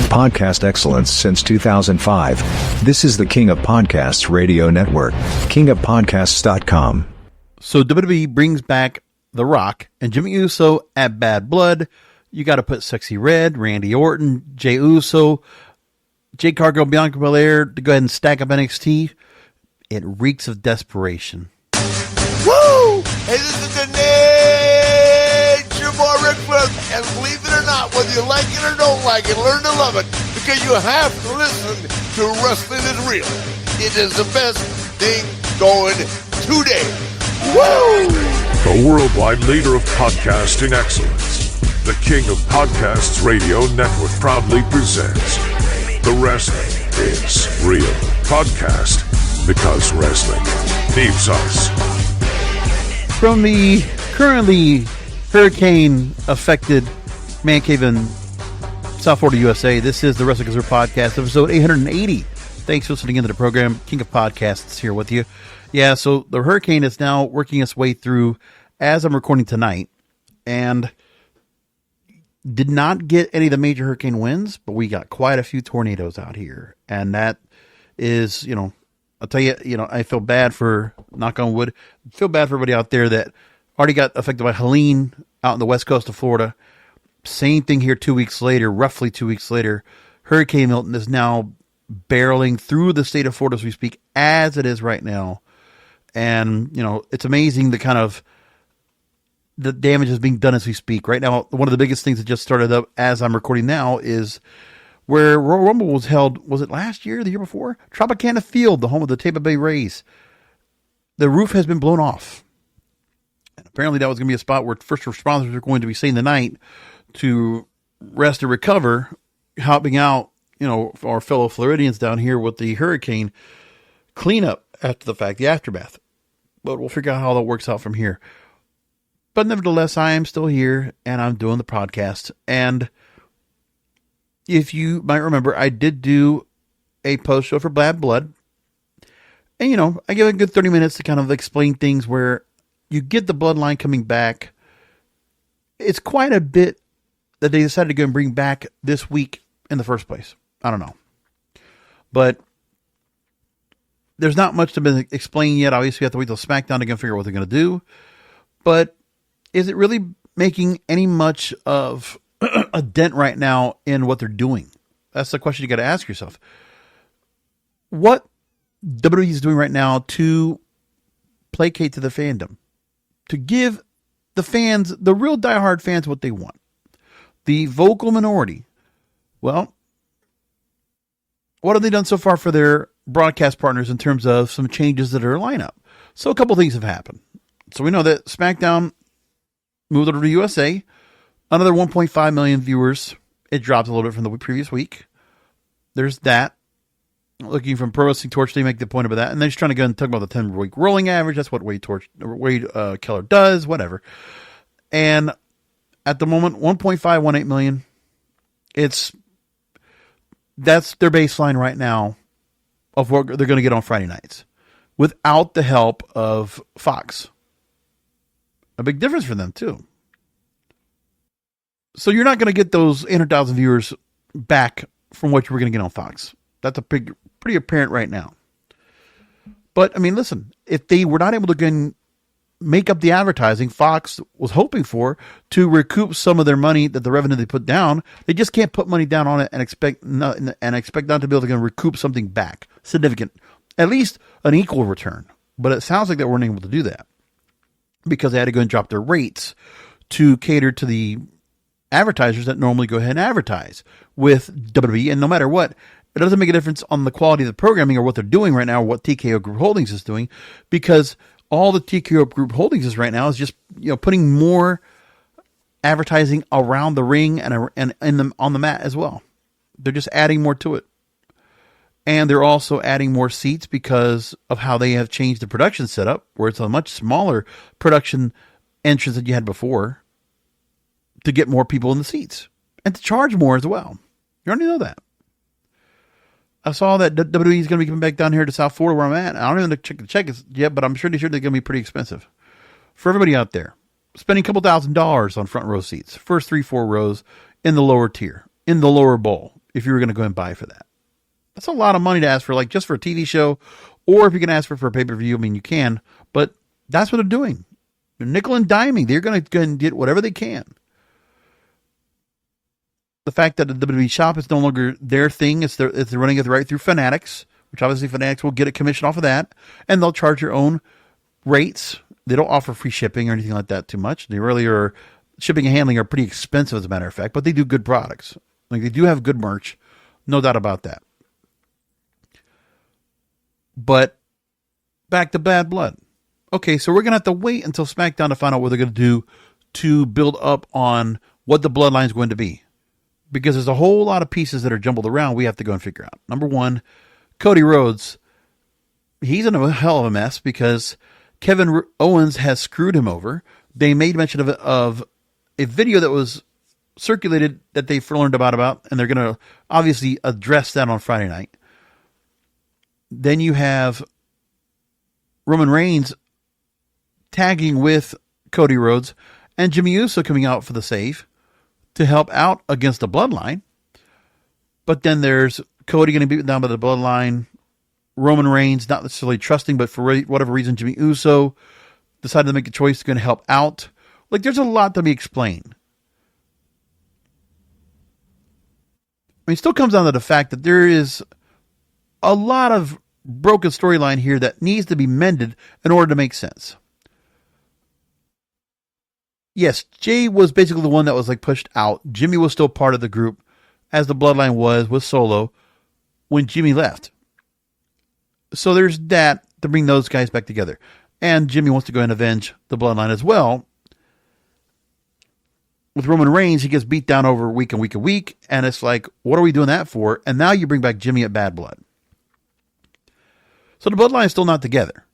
Podcast excellence since 2005. This is the King of Podcasts radio network, kingofpodcasts.com. So WWE brings back The Rock and Jey Uso at Bad Blood. You got to put Sexyy Red, Randy Orton, Jey Uso, Jade Cargill, Bianca Belair to go ahead and stack up NXT. It reeks of desperation. Woo! Hey, this is the Nature Boy Ric Flair, and believe it or not, whether you like it or don't like it, learn to love it, because you have to listen to Wrestling is Real. It is the best thing going today. Woo! The worldwide leader of podcasting excellence, the King of Podcasts radio network proudly presents The Wrestling is Real podcast, because wrestling needs us. From the currently hurricane-affected man cave in South Florida, USA, this is the Wrestling is Real podcast, episode 880. Thanks for listening into the program. King of Podcasts here with you. Yeah, so the hurricane is now working its way through as I'm recording tonight, and did not get any of the major hurricane winds, but we got quite a few tornadoes out here. And that is, I'll tell you, I feel bad for, knock on wood, feel bad for everybody out there that already got affected by Helene out on the west coast of Florida. Same thing here 2 weeks later, roughly 2 weeks later. Hurricane Milton is now barreling through the state of Florida as we speak, as it is right now. And, it's amazing the kind of the damage is being done as we speak. Right now, one of the biggest things that just started up as I'm recording now is where Royal Rumble was held. Was it last year, the year before? Tropicana Field, the home of the Tampa Bay Rays. The roof has been blown off. And apparently that was going to be a spot where first responders are going to be staying the night to rest and recover, helping out, our fellow Floridians down here with the hurricane cleanup after the fact, the aftermath. But we'll figure out how that works out from here. But nevertheless, I am still here, and I'm doing the podcast. And if you might remember, I did do a post show for Bad Blood. And, I give a good 30 minutes to kind of explain things where you get the Bloodline coming back. It's quite a bit that they decided to go and bring back this week in the first place. I don't know. But there's not much to be explained yet. Obviously, we have to wait till SmackDown to go figure out what they're going to do. But is it really making any much of a dent right now in what they're doing? That's the question you got to ask yourself. What WWE is doing right now to placate to the fandom, to give the fans, the real diehard fans, what they want. The vocal minority. Well, what have they done so far for their broadcast partners in terms of some changes to their lineup? So a couple things have happened. So we know that SmackDown moved over to USA. Another 1.5 million viewers. It dropped a little bit from the previous week. There's that. Looking from Pro Wrestling Torch, they make the point about that. And they're just trying to go and talk about the 10-week rolling average. That's what Wade Keller does, whatever. And at the moment, 1.518 million. That's their baseline right now of what they're going to get on Friday nights without the help of Fox. A big difference for them, too. So you're not going to get those 800,000 viewers back from what you were going to get on Fox. That's pretty apparent right now. But, listen, if they were not able to make up the advertising Fox was hoping for to recoup some of their money, that the revenue they put down, they just can't put money down on it and expect not to be able to recoup something back. Significant. At least an equal return. But it sounds like they weren't able to do that, because they had to go and drop their rates to cater to the advertisers that normally go ahead and advertise with WWE. And no matter what, it doesn't make a difference on the quality of the programming or what they're doing right now, or what TKO Group Holdings is doing, because all the TKO Group Holdings is right now is just putting more advertising around the ring and on the mat as well. They're just adding more to it. And they're also adding more seats because of how they have changed the production setup, where it's a much smaller production entrance than you had before, to get more people in the seats and to charge more as well. You already know that. I saw that WWE is going to be coming back down here to South Florida where I'm at. I don't even check the check yet, but I'm sure they're going to be pretty expensive. For everybody out there, spending a couple $1,000s on front row seats, first 3-4 rows in the lower tier, in the lower bowl. if you were going to go and buy for that. That's a lot of money to ask for, like just for a TV show, or if you can ask for a pay-per-view, I mean, you can, but that's what they're doing. They're nickel and diming. They're going to go and get whatever they can. The fact that the WWE shop is no longer their thing, it's they're running it right through Fanatics, which obviously Fanatics will get a commission off of that, and they'll charge your own rates. They don't offer free shipping or anything like that too much. They really are, shipping and handling are pretty expensive as a matter of fact, but they do good products. Like they do have good merch, no doubt about that. But back to Bad Blood. Okay, so we're going to have to wait until SmackDown to find out what they're going to do to build up on what the Bloodline is going to be. Because there's a whole lot of pieces that are jumbled around we have to go and figure out. Number one, Cody Rhodes, he's in a hell of a mess because Kevin Owens has screwed him over. They made mention of a video that was circulated that they've learned about, and they're going to obviously address that on Friday night. Then you have Roman Reigns tagging with Cody Rhodes and Jey Uso coming out for the save to help out against the Bloodline. But then there's Cody getting beaten down by the Bloodline. Roman Reigns not necessarily trusting, but for whatever reason, Jey Uso decided to make a choice to go and help out. Like, there's a lot to be explained. I mean, it still comes down to the fact that there is a lot of broken storyline here that needs to be mended in order to make sense. Yes, Jay was basically the one that was like pushed out. Jimmy was still part of the group, as the Bloodline was with Solo when Jimmy left. So there's that to bring those guys back together. And Jimmy wants to go and avenge the Bloodline as well. With Roman Reigns, he gets beat down over week and week and week. And it's like, what are we doing that for? And now you bring back Jimmy at Bad Blood. So the Bloodline is still not together.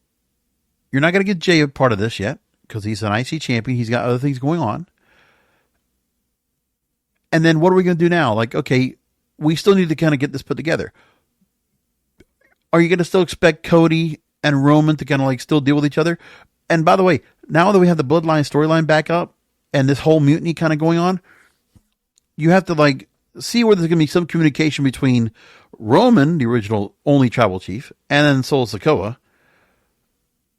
You're not going to get Jay a part of this yet, because he's an IC champion. He's got other things going on. And then what are we going to do now? Like, okay, we still need to kind of get this put together. Are you going to still expect Cody and Roman to kind of like still deal with each other? And by the way, now that we have the Bloodline storyline back up and this whole mutiny kind of going on, you have to like see where there's going to be some communication between Roman, the original only tribal chief, and then Solo Sikoa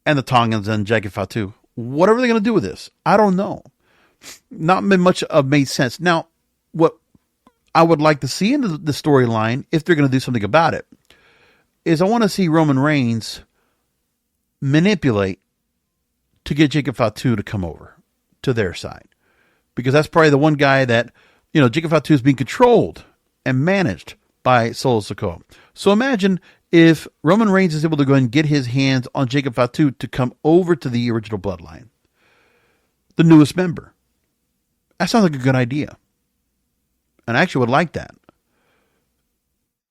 and the Tongans and Jacob Fatu. Whatever they're going to do with this, I don't know. Not much of made sense. Now, what I would like to see in the storyline, if they're going to do something about it, is I want to see Roman Reigns manipulate to get Jacob Fatu to come over to their side. Because that's probably the one guy that, you know, Jacob Fatu is being controlled and managed by Solo Sikoa. So imagine if Roman Reigns is able to go and get his hands on Jacob Fatu to come over to the original Bloodline, the newest member. That sounds like a good idea. And I actually would like that.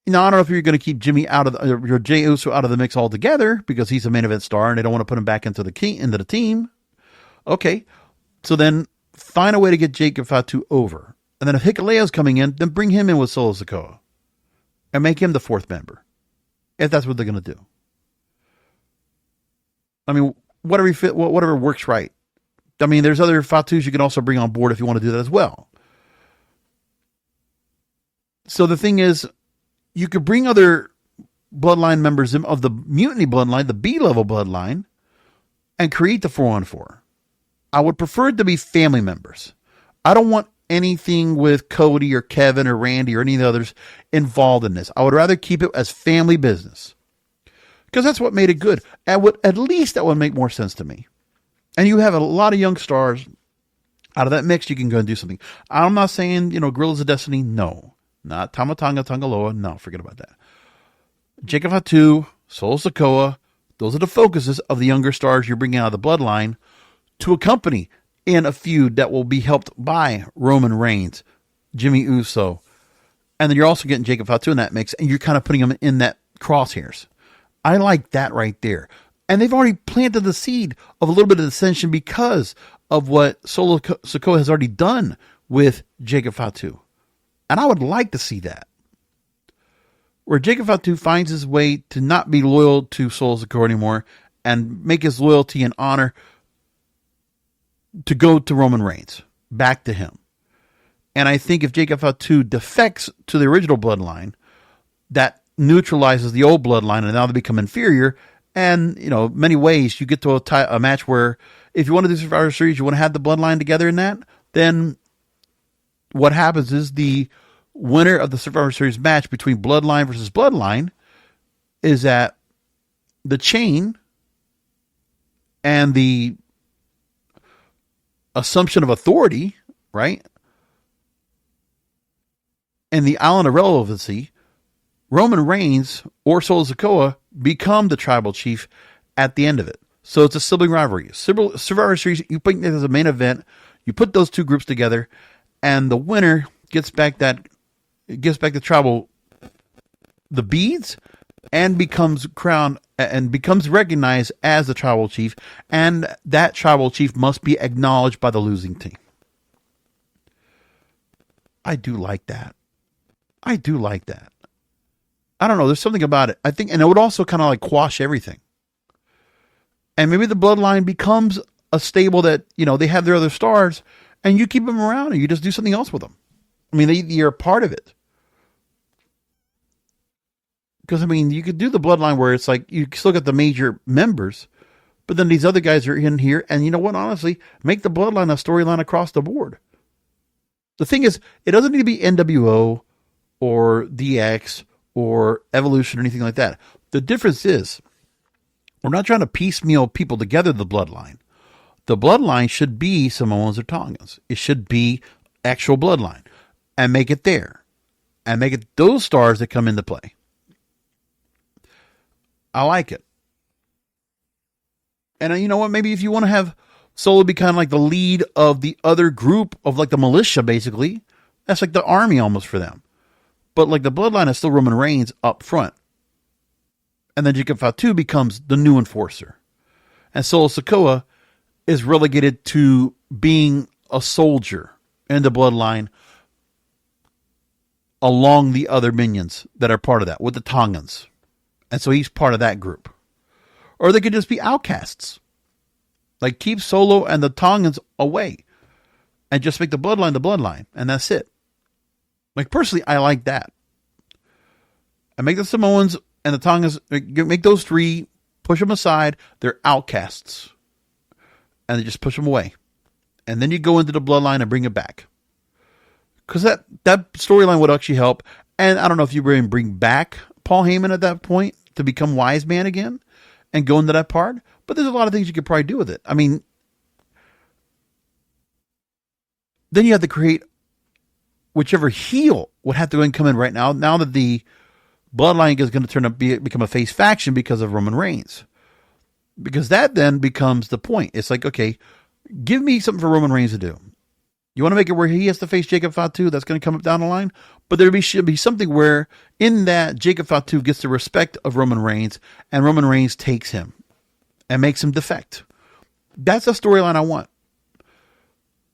Now, I don't know if you're going to keep Jimmy out of your Jey Uso out of the mix altogether because he's a main event star and they don't want to put him back into the team. Okay, so then find a way to get Jacob Fatu over. And then if Hikulea's coming in, then bring him in with Solo Sikoa and make him the fourth member, if that's what they're going to do. I mean, whatever works right. I mean, there's other Fatus you can also bring on board if you want to do that as well. So the thing is, you could bring other Bloodline members of the Mutiny Bloodline, the B-level Bloodline, and create the 4-on-4. I would prefer it to be family members. I don't want anything with Cody or Kevin or Randy or any of the others involved in this. I would rather keep it as family business. Because that's what made it good. At least that would make more sense to me. And you have a lot of young stars. Out of that mix, you can go and do something. I'm not saying, Guerrillas of Destiny. No. Not Tamatanga Tangaloa. No, forget about that. Jacob Fatu, Solo Sikoa. Those are the focuses of the younger stars you're bringing out of the Bloodline to accompany in a feud that will be helped by Roman Reigns, Jimmy Uso. And then you're also getting Jacob Fatu in that mix, and you're kind of putting him in that crosshairs. I like that right there. And they've already planted the seed of a little bit of dissension because of what Solo Sikoa has already done with Jacob Fatu. And I would like to see that. Where Jacob Fatu finds his way to not be loyal to Solo Sikoa anymore and make his loyalty and honor to go to Roman Reigns. Back to him. And I think if Jacob Fatu defects to the original bloodline, that neutralizes the old bloodline, and now they become inferior. And, many ways you get to a match where if you want to do Survivor Series, you want to have the bloodline together in that, then what happens is the winner of the Survivor Series match between Bloodline versus Bloodline is that the chain and the assumption of authority, right? And the island of relevancy, Roman Reigns or Solo Sikoa become the tribal chief at the end of it. So it's a sibling rivalry. Survivor Series, you put it as a main event, you put those two groups together, and the winner gets back the tribal, the beads, and becomes crowned and becomes recognized as the tribal chief, and that tribal chief must be acknowledged by the losing team. I do like that. I don't know. There's something about it. I think, and it would also kind of like quash everything. And maybe the bloodline becomes a stable that, they have their other stars, and you keep them around and you just do something else with them. I mean, you're a part of it. Because, you could do the bloodline where it's like you still got the major members, but then these other guys are in here. And you know what? Honestly, make the bloodline a storyline across the board. The thing is, it doesn't need to be NWO or DX or Evolution or anything like that. The difference is we're not trying to piecemeal people together, the bloodline. The bloodline should be Samoans or Tongans. It should be actual bloodline. And make it there. And make it those stars that come into play. I like it. And you know what? Maybe if you want to have Solo be kind of like the lead of the other group of like the militia, basically. That's like the army almost for them. But like the bloodline is still Roman Reigns up front. And then Jacob Fatu becomes the new enforcer. And Solo Sikoa is relegated to being a soldier in the bloodline along the other minions that are part of that, with the Tongans. And so he's part of that group. Or they could just be outcasts. Like keep Solo and the Tongans away. And just make the bloodline. And that's it. Like personally, I like that. And make the Samoans and the Tongans, make those three, push them aside. They're outcasts. And they just push them away. And then you go into the bloodline and bring it back. Because that storyline would actually help. And I don't know if you really bring back Paul Heyman at that point to become Wise Man again and go into that part. But there's a lot of things you could probably do with it. Then you have to create whichever heel would have to come in right now. Now that the bloodline is going to become a face faction because of Roman Reigns. Because that then becomes the point. It's like, okay, give me something for Roman Reigns to do. You want to make it where he has to face Jacob Fatu? That's going to come up down the line. But should be something where in that Jacob Fatu gets the respect of Roman Reigns and Roman Reigns takes him and makes him defect. That's a storyline I want.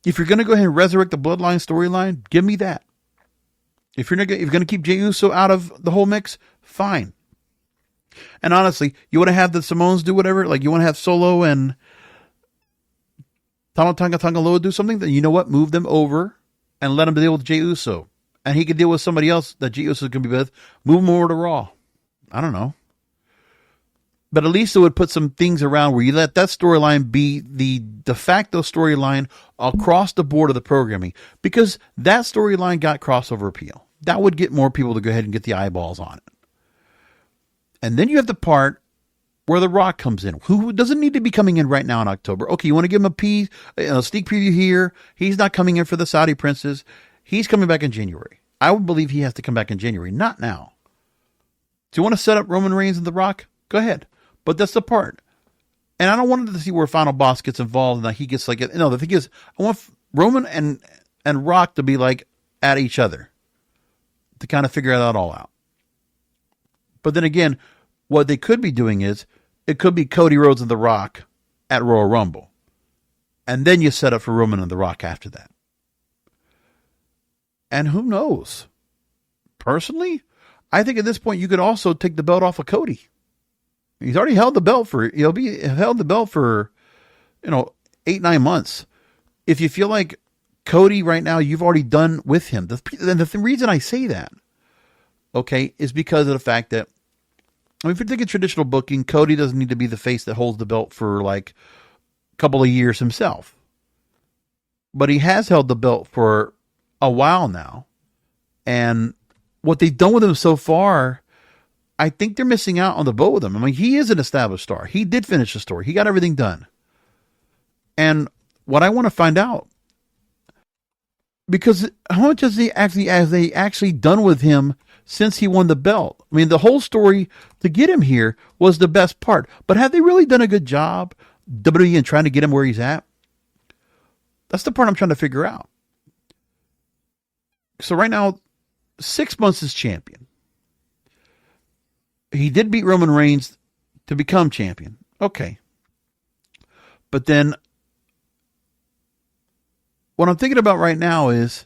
If you're going to go ahead and resurrect the bloodline storyline, give me that. If you're going to keep Jey Uso out of the whole mix, fine. And honestly, you want to have the Samoans do whatever, like you want to have Solo and Tonga Loa do something, then you know what? Move them over and let them deal with Jey Uso. And he can deal with somebody else that Jey Uso can be with. Move them over to Raw. I don't know. But at least it would put some things around where you let that storyline be the de facto storyline across the board of the programming. Because that storyline got crossover appeal. That would get more people to go ahead and get the eyeballs on it. And then you have the part where The Rock comes in, who doesn't need to be coming in right now in October. Okay, you want to give him a sneak preview here. He's not coming in for the Saudi Princes. He's coming back in January. I would believe he has to come back in January, not now. Do you want to set up Roman Reigns and The Rock? Go ahead. But that's the part. And I don't want to see where Final Boss gets involved and that he gets like it. No, the thing is, I want Roman and Rock to be like at each other to kind of figure that all out. But then again, what they could be doing is it could be Cody Rhodes and The Rock at Royal Rumble. And then you set up for Roman and The Rock after that. And who knows? Personally, I think at this point you could also take the belt off of Cody. He's already held the belt for 8-9 months. If you feel like Cody right now, you've already done with him. The reason I say that, okay, is because of the fact that, I mean, if you're thinking traditional booking, Cody doesn't need to be the face that holds the belt for like a couple of years himself. But he has held the belt for a while now. And what they've done with him so far, I think they're missing out on the boat with him. I mean, he is an established star. He did finish the story. He got everything done. And what I want to find out, because how much has they actually done with him since he won the belt? I mean, the whole story to get him here was the best part. But have they really done a good job, WWE, in trying to get him where he's at? That's the part I'm trying to figure out. So right now, 6 months as champion. He did beat Roman Reigns to become champion. Okay. But then, what I'm thinking about right now is,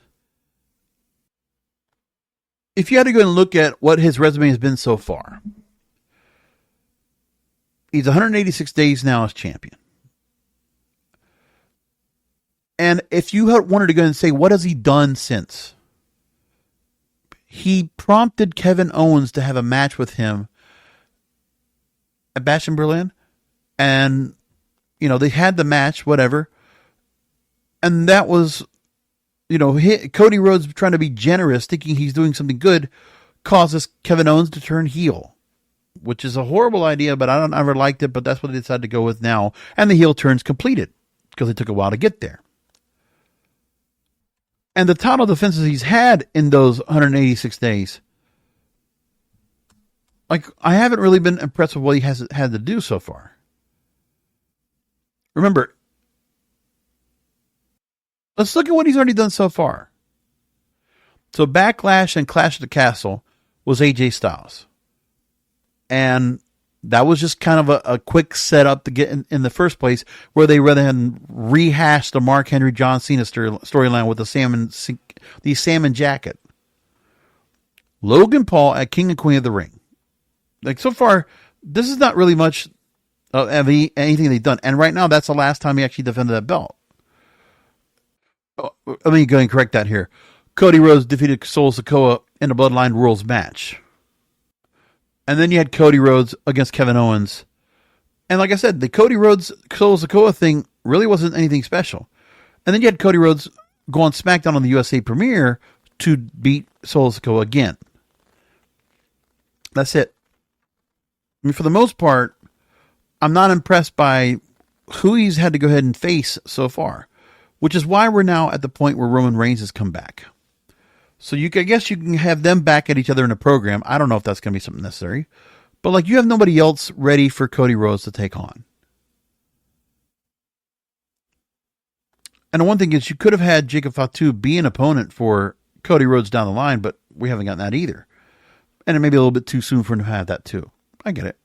if you had to go and look at what his resume has been so far, he's 186 days now as champion. And if you wanted to go and say, what has he done since? He prompted Kevin Owens to have a match with him at Bash in Berlin. And, you know, they had the match, whatever. And that was, you know, Cody Rhodes trying to be generous, thinking he's doing something good, causes Kevin Owens to turn heel, which is a horrible idea, but I don't ever liked it, but that's what they decided to go with now. And the heel turn's completed because it took a while to get there. And the title defenses he's had in those 186 days, like, I haven't really been impressed with what he has had to do so far. Remember, let's look at what he's already done so far. So Backlash and Clash of the Castle was AJ Styles. And that was just kind of a quick setup to get in the first place, where they rather than rehash the Mark Henry John Cena storyline with the salmon jacket. Logan Paul at King and Queen of the Ring. Like, so far, this is not really much of anything they've done. And right now, that's the last time he actually defended that belt. Let me go and correct that here. Cody Rhodes defeated Solo Sikoa in a Bloodline Rules match. And then you had Cody Rhodes against Kevin Owens. And like I said, the Cody Rhodes Solo Sikoa thing really wasn't anything special. And then you had Cody Rhodes go on SmackDown on the USA premiere to beat Solo Sikoa again. That's it. I mean, for the most part, I'm not impressed by who he's had to go ahead and face so far, which is why we're now at the point where Roman Reigns has come back. So I guess you can have them back at each other in a program. I don't know if that's going to be something necessary, but like, you have nobody else ready for Cody Rhodes to take on. And the one thing is, you could have had Jacob Fatu be an opponent for Cody Rhodes down the line, but we haven't gotten that either. And it may be a little bit too soon for him to have that too. I get it.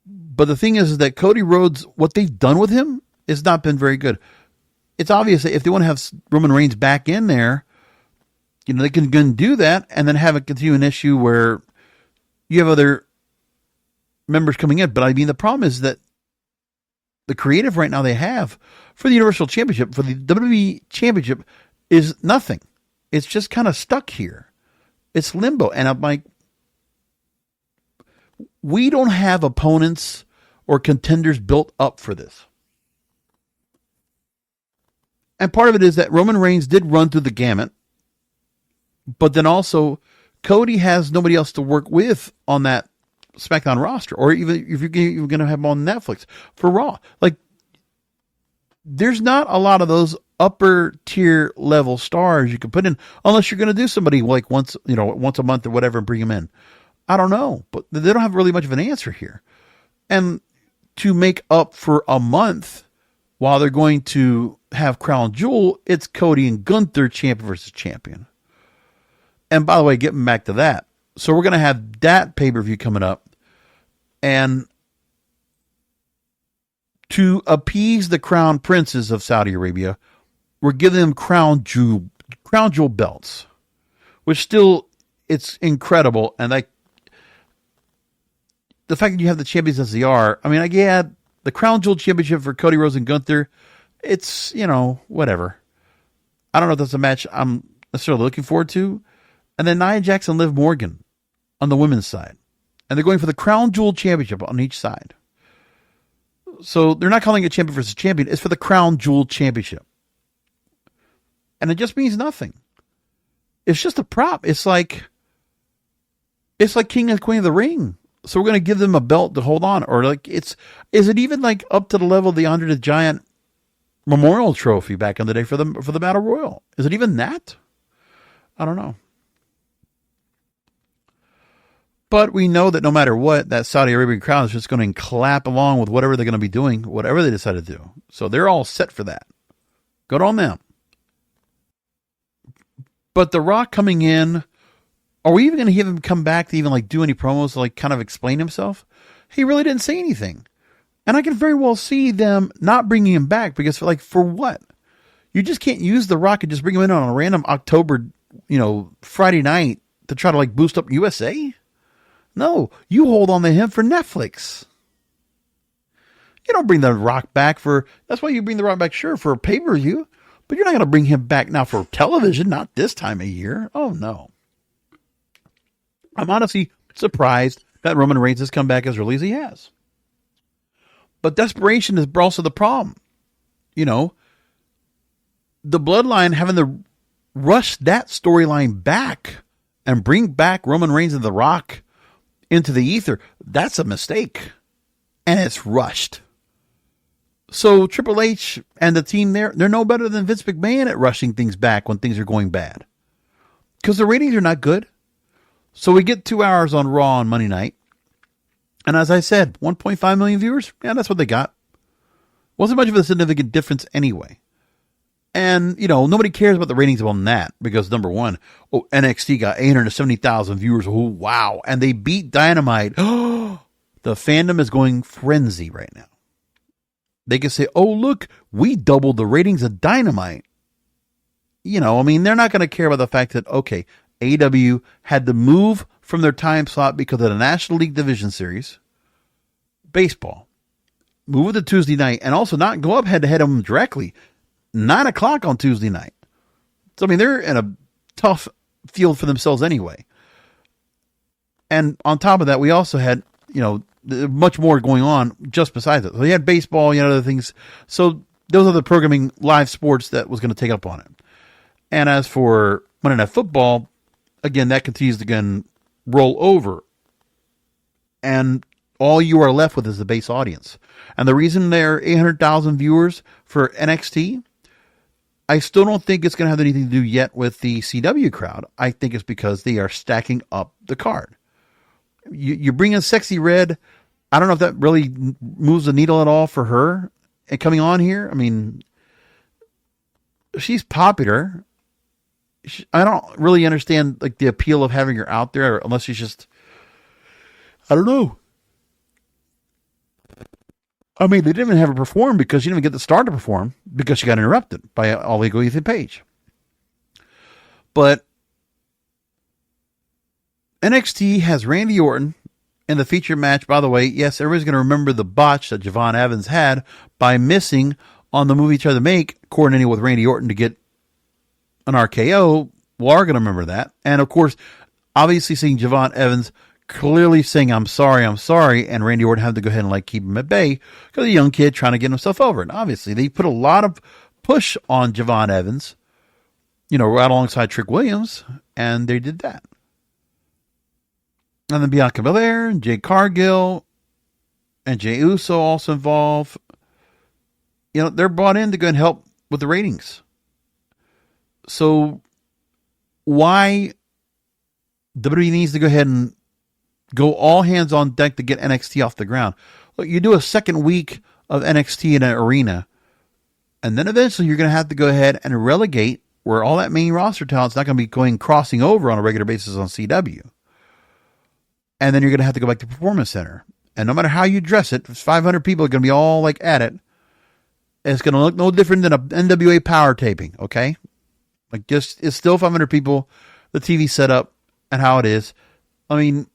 But the thing is that Cody Rhodes, what they've done with him has not been very good. It's obvious that if they want to have Roman Reigns back in there, you know, they can go and do that and then have it continue an issue where you have other members coming in. But I mean, the problem is that the creative right now they have for the Universal Championship, for the WWE Championship, is nothing. It's just kind of stuck here. It's limbo. And I'm like, we don't have opponents or contenders built up for this. And part of it is that Roman Reigns did run through the gamut, but then also Cody has nobody else to work with on that SmackDown roster, or even if you're going to have him on Netflix for Raw. Like, there's not a lot of those upper tier level stars you can put in, unless you're going to do somebody like once a month or whatever and bring them in. I don't know, but they don't have really much of an answer here. And to make up for a month while they're going to have Crown Jewel, it's Cody and Gunther, champion versus champion. And by the way, getting back to that, so we're going to have that pay-per-view coming up, and to appease the crown princes of Saudi Arabia, we're giving them crown jewel belts, which still, it's incredible. And the fact that you have the champions as they are, I mean, the crown jewel championship for Cody Rhodes and Gunther, it's, whatever. I don't know if that's a match I'm necessarily looking forward to. And then Nia Jax and Liv Morgan on the women's side. And they're going for the Crown Jewel Championship on each side. So they're not calling it champion versus champion. It's for the Crown Jewel Championship. And it just means nothing. It's just a prop. It's like King and Queen of the Ring. So we're going to give them a belt to hold on. Or like is it even like up to the level of the Andre the Giant Memorial Trophy back in the day for the Battle Royal? Is it even that? I don't know. But we know that no matter what, that Saudi Arabian crowd is just going to clap along with whatever they're going to be doing, whatever they decide to do. So they're all set for that. Good on them. But The Rock coming in, are we even going to have him come back to even like do any promos to like kind of explain himself? He really didn't say anything. And I can very well see them not bringing him back because for what? You just can't use The Rock and just bring him in on a random October, Friday night to try to like boost up USA. No, you hold on to him for Netflix. You don't bring The Rock back that's why you bring The Rock back, sure, for a pay-per-view, but you're not going to bring him back now for television, not this time of year. Oh, no. I'm honestly surprised that Roman Reigns has come back as early as he has. But desperation is also the problem. The Bloodline having to rush that storyline back and bring back Roman Reigns and The Rock into the ether, that's a mistake. And it's rushed. So Triple H and the team they're no better than Vince McMahon at rushing things back when things are going bad. Because the ratings are not good. So we get 2 hours on Raw on Monday night. And as I said, 1.5 million viewers. Yeah, that's what they got. Wasn't much of a significant difference anyway. And, nobody cares about the ratings on that because, number one, NXT got 870,000 viewers. Oh, wow. And they beat Dynamite. The fandom is going frenzy right now. They can say, oh, look, we doubled the ratings of Dynamite. They're not going to care about the fact that, okay, AEW had to move from their time slot because of the National League Division Series, baseball, move it to Tuesday night, and also not go up head-to-head on them directly. 9 o'clock on Tuesday night. So, they're in a tough field for themselves anyway. And on top of that, we also had, much more going on just besides it. So you had baseball, you had other things. So those are the programming live sports that was going to take up on it. And as for Monday Night Football, again, that continues to roll over. And all you are left with is the base audience. And the reason there are 800,000 viewers for NXT, I still don't think it's going to have anything to do yet with the CW crowd. I think it's because they are stacking up the card. You bring in Sexyy Red. I don't know if that really moves the needle at all for her and coming on here. She's popular. I don't really understand like the appeal of having her out there unless she's just, I don't know. They didn't even have her perform because she didn't even get the start to perform because she got interrupted by All Ego Ethan Page. But NXT has Randy Orton in the feature match. By the way, yes, everybody's going to remember the botch that Javon Evans had by missing on the movie he tried to make, coordinating with Randy Orton to get an RKO. We are going to remember that. And of course, obviously seeing Javon Evans clearly saying, I'm sorry, and Randy Orton had to go ahead and keep him at bay because a young kid trying to get himself over. And obviously they put a lot of push on Javon Evans, right alongside Trick Williams, and they did that. And then Bianca Belair and Jade Cargill and Jey Uso also involved. They're brought in to go and help with the ratings. So why WWE needs to go ahead and go all hands on deck to get NXT off the ground. Look, you do a second week of NXT in an arena, and then eventually you're going to have to go ahead and relegate where all that main roster talent's not going to be crossing over on a regular basis on CW. And then you're going to have to go back to Performance Center. And no matter how you dress it, 500 people are going to be all at it. It's going to look no different than a NWA power taping, okay? It's still 500 people, the TV setup, and how it is. I don't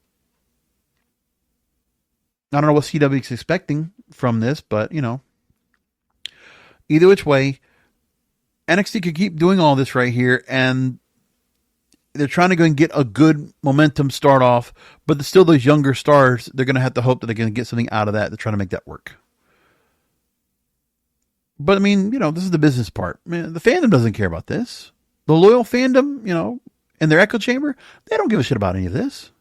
know what CW is expecting from this, but, either which way, NXT could keep doing all this right here, and they're trying to go and get a good momentum start off, but still those younger stars, they're going to have to hope that they're going to get something out of that to try to make that work. But I mean, this is the business part. I mean, the fandom doesn't care about this. The loyal fandom, in their echo chamber, they don't give a shit about any of this.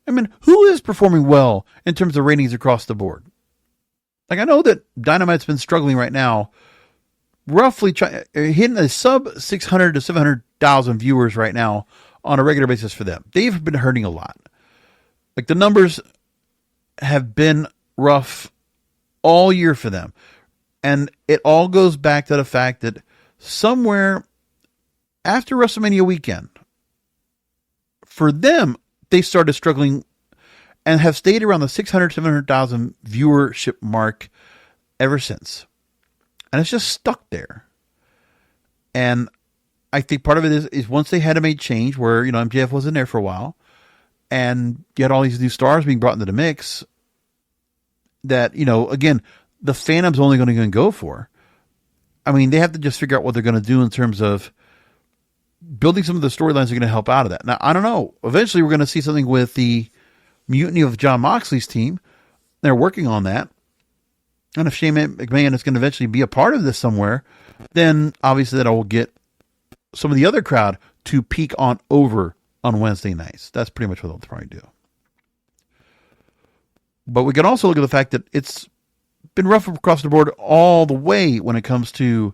I mean, who is performing well in terms of ratings across the board? Like, I know that Dynamite's been struggling right now, roughly hitting a sub 600 to 700,000 viewers right now on a regular basis for them. They've been hurting a lot. Like, the numbers have been rough all year for them. And it all goes back to the fact that somewhere after WrestleMania weekend, for them, they started struggling and have stayed around the 600, 700,000 viewership mark ever since. And it's just stuck there. And I think part of it is once they had to make change where, MJF wasn't there for a while and you had all these new stars being brought into the mix that, again, the fandom's only going to go for. I mean, they have to just figure out what they're going to do in terms of building some of the storylines that are going to help out of that. Now, I don't know. Eventually, we're going to see something with the mutiny of Jon Moxley's team. They're working on that. And if Shane McMahon is going to eventually be a part of this somewhere, then obviously that will get some of the other crowd to peak on over on Wednesday nights. That's pretty much what they'll probably do. But we can also look at the fact that it's been rough across the board all the way when it comes to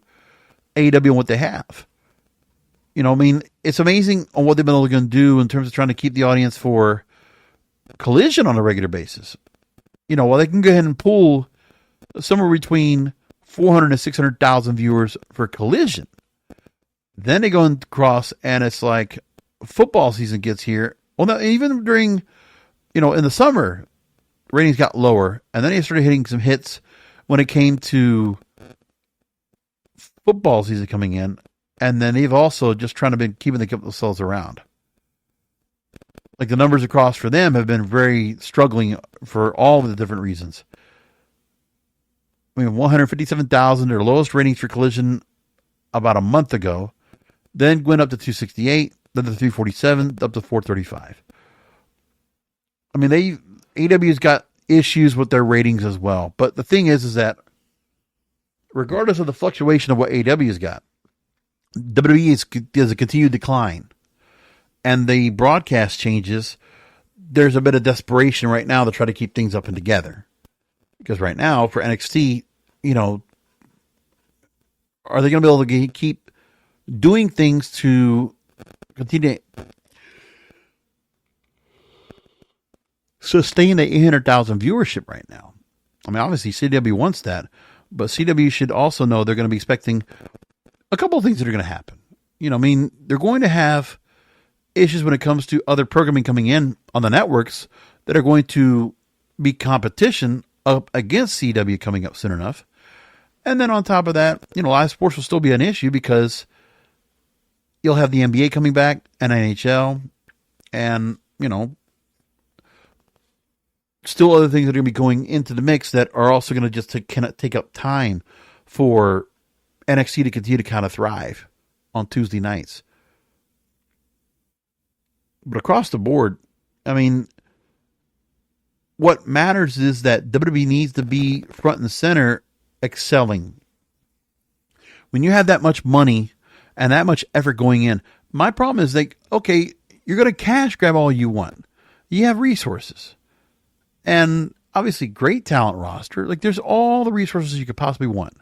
AEW and what they have. It's amazing on what they've been able to do in terms of trying to keep the audience for Collision on a regular basis. While they can go ahead and pull somewhere between 400 and 600,000 viewers for Collision, then they go across and it's like football season gets here. Well, no, even during, in the summer, ratings got lower, and then they started hitting some hits when it came to football season coming in, and then they've also just trying to be keeping themselves around. Like the numbers across for them have been very struggling for all of the different reasons. I mean, 157,000, their lowest ratings for Collision about a month ago, then went up to 268, then to 347, up to 435. I mean, AEW's got issues with their ratings as well. But the thing is that regardless of the fluctuation of what AEW's got, WWE is a continued decline. And the broadcast changes, there's a bit of desperation right now to try to keep things up and together. Because right now, for NXT, are they going to be able to keep doing things to continue to sustain the 800,000 viewership right now? I mean, obviously, CW wants that, but CW should also know they're going to be expecting a couple of things that are going to happen. They're going to have issues when it comes to other programming coming in on the networks that are going to be competition up against CW coming up soon enough. And then on top of that, live sports will still be an issue because you'll have the NBA coming back and NHL and, still other things that are going to be going into the mix that are also going to just take up time for NXT to continue to kind of thrive on Tuesday nights. But across the board, I mean, what matters is that WWE needs to be front and center excelling. When you have that much money and that much effort going in, my problem is okay, you're going to cash grab all you want. You have resources. And obviously great talent roster. Like there's all the resources you could possibly want.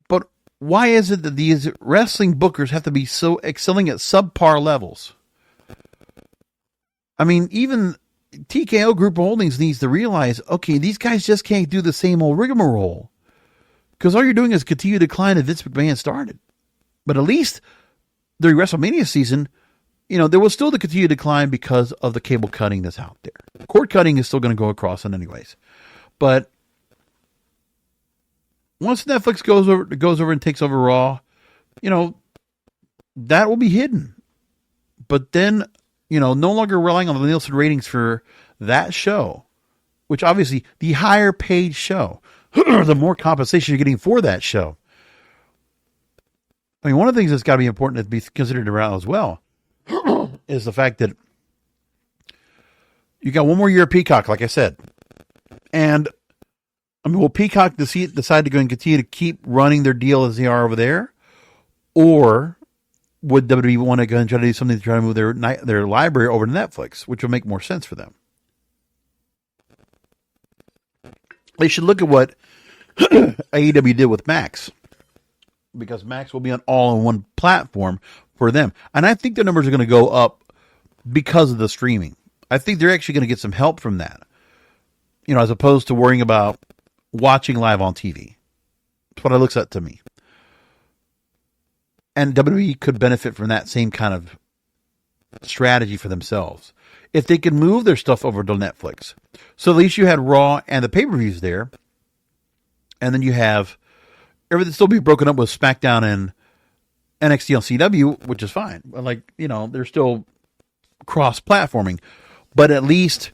But why is it that these wrestling bookers have to be so excelling at subpar levels? I mean, even TKO Group Holdings needs to realize, okay, these guys just can't do the same old rigmarole. Because all you're doing is continue to decline that Vince McMahon started. But at least during WrestleMania season, there was still the continued decline because of the cable cutting that's out there. Cord cutting is still going to go across it anyways. But once Netflix goes over and takes over Raw, that will be hidden. But then, no longer relying on the Nielsen ratings for that show, which obviously the higher paid show, the more compensation you're getting for that show. I mean, one of the things that's got to be important to be considered around as well is the fact that you got one more year of Peacock, like I said. And, I mean, will Peacock decide to go and continue to keep running their deal as they are over there? Or would WWE want to go and try to do something to try to move their library over to Netflix, which will make more sense for them? They should look at what AEW did with Max, because Max will be on all-in-one platform for them. And I think their numbers are going to go up because of the streaming. I think they're actually going to get some help from that, as opposed to worrying about watching live on TV. That's what it looks like to me. And WWE could benefit from that same kind of strategy for themselves. If they could move their stuff over to Netflix. So at least you had Raw and the pay-per-views there. And then you have everything still be broken up with SmackDown and NXT on CW, which is fine. They're still cross-platforming. But at least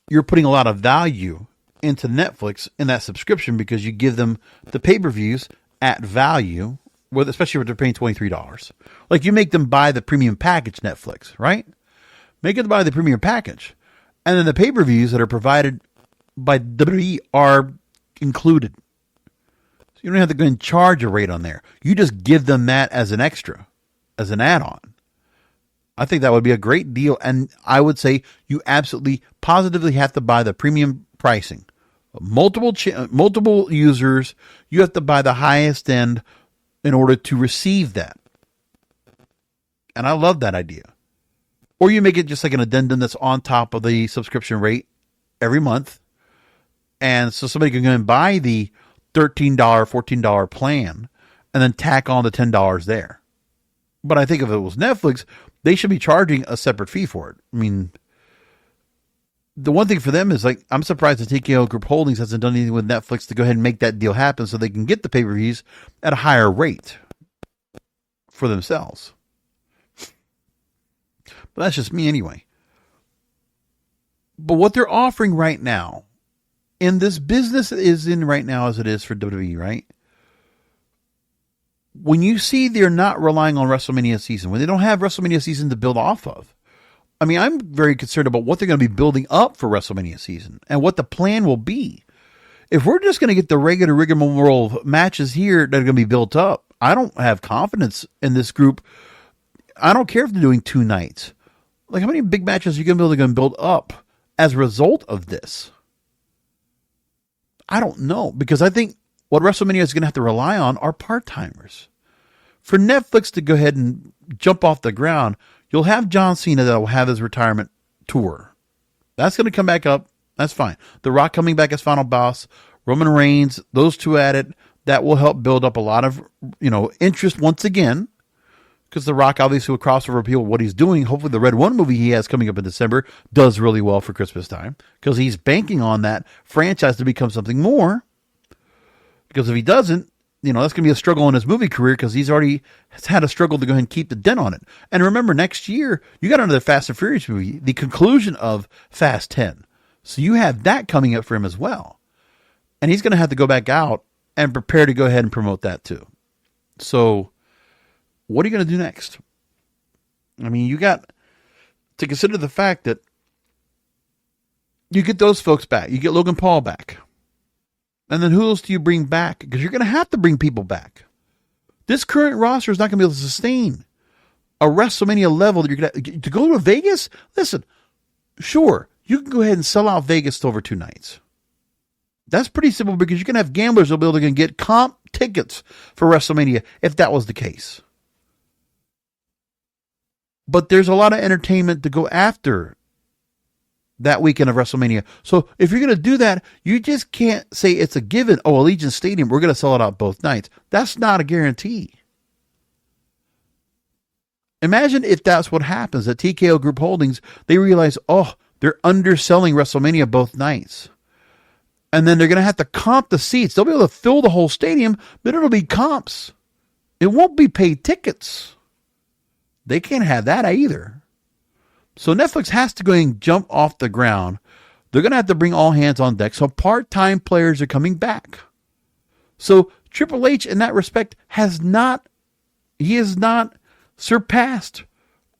you're putting a lot of value into Netflix in that subscription because you give them the pay-per-views at value, especially if they're paying $23. Like, you make them buy the premium package Netflix, right? Make them buy the premium package. And then the pay-per-views that are provided by WWE are included. So you don't have to go and charge a rate on there. You just give them that as an extra, as an add-on. I think that would be a great deal. And I would say you absolutely, positively have to buy the premium pricing. Multiple users, you have to buy the highest end in order to receive that. And I love that idea. Or you make it just like an addendum that's on top of the subscription rate every month. And so somebody can go and buy the $13, $14 plan and then tack on the $10 there. But I think if it was Netflix, they should be charging a separate fee for it. I mean, the one thing for them is, I'm surprised that TKO Group Holdings hasn't done anything with Netflix to go ahead and make that deal happen so they can get the pay-per-views at a higher rate for themselves. But that's just me anyway. But what they're offering right now, in this business is in right now as it is for WWE, right? When you see they're not relying on WrestleMania season, when they don't have WrestleMania season to build off of, I mean, I'm very concerned about what they're going to be building up for WrestleMania season and what the plan will be. If we're just going to get the regular rigmarole matches here that are going to be built up, I don't have confidence in this group. I don't care if they're doing 2 nights. Like, how many big matches are you going to be able to build up as a result of this? I don't know, because I think what WrestleMania is going to have to rely on are part-timers. For Netflix to go ahead and jump off the ground, you'll have John Cena that will have his retirement tour. That's going to come back up. That's fine. The Rock coming back as final boss, Roman Reigns, those two at it, that will help build up a lot of, interest once again. Because The Rock obviously will crossover appeal what he's doing. Hopefully the Red One movie he has coming up in December does really well for Christmas time. Because he's banking on that franchise to become something more. Because if he doesn't, that's going to be a struggle in his movie career, because he's already has had a struggle to go ahead and keep the dent on it. And remember, next year, you got another Fast and Furious movie, the conclusion of Fast 10. So you have that coming up for him as well. And he's going to have to go back out and prepare to go ahead and promote that too. So what are you going to do next? I mean, you got to consider the fact that you get those folks back. You get Logan Paul back. And then who else do you bring back? Because you're going to have to bring people back. This current roster is not going to be able to sustain a WrestleMania level that you're going to go to Vegas. Listen, sure, you can go ahead and sell out Vegas over 2 nights. That's pretty simple, because you're going to have gamblers that will be able to get comp tickets for WrestleMania if that was the case. But there's a lot of entertainment to go after that weekend of WrestleMania. So if you're going to do that, you just can't say it's a given. Oh, Allegiant Stadium, we're going to sell it out both nights. That's not a guarantee. Imagine if that's what happens at TKO Group Holdings. They realize, they're underselling WrestleMania both nights. And then they're going to have to comp the seats. They'll be able to fill the whole stadium, but it'll be comps. It won't be paid tickets. They can't have that either. So Netflix has to go and jump off the ground. They're going to have to bring all hands on deck. So part-time players are coming back. So Triple H, in that respect, has not surpassed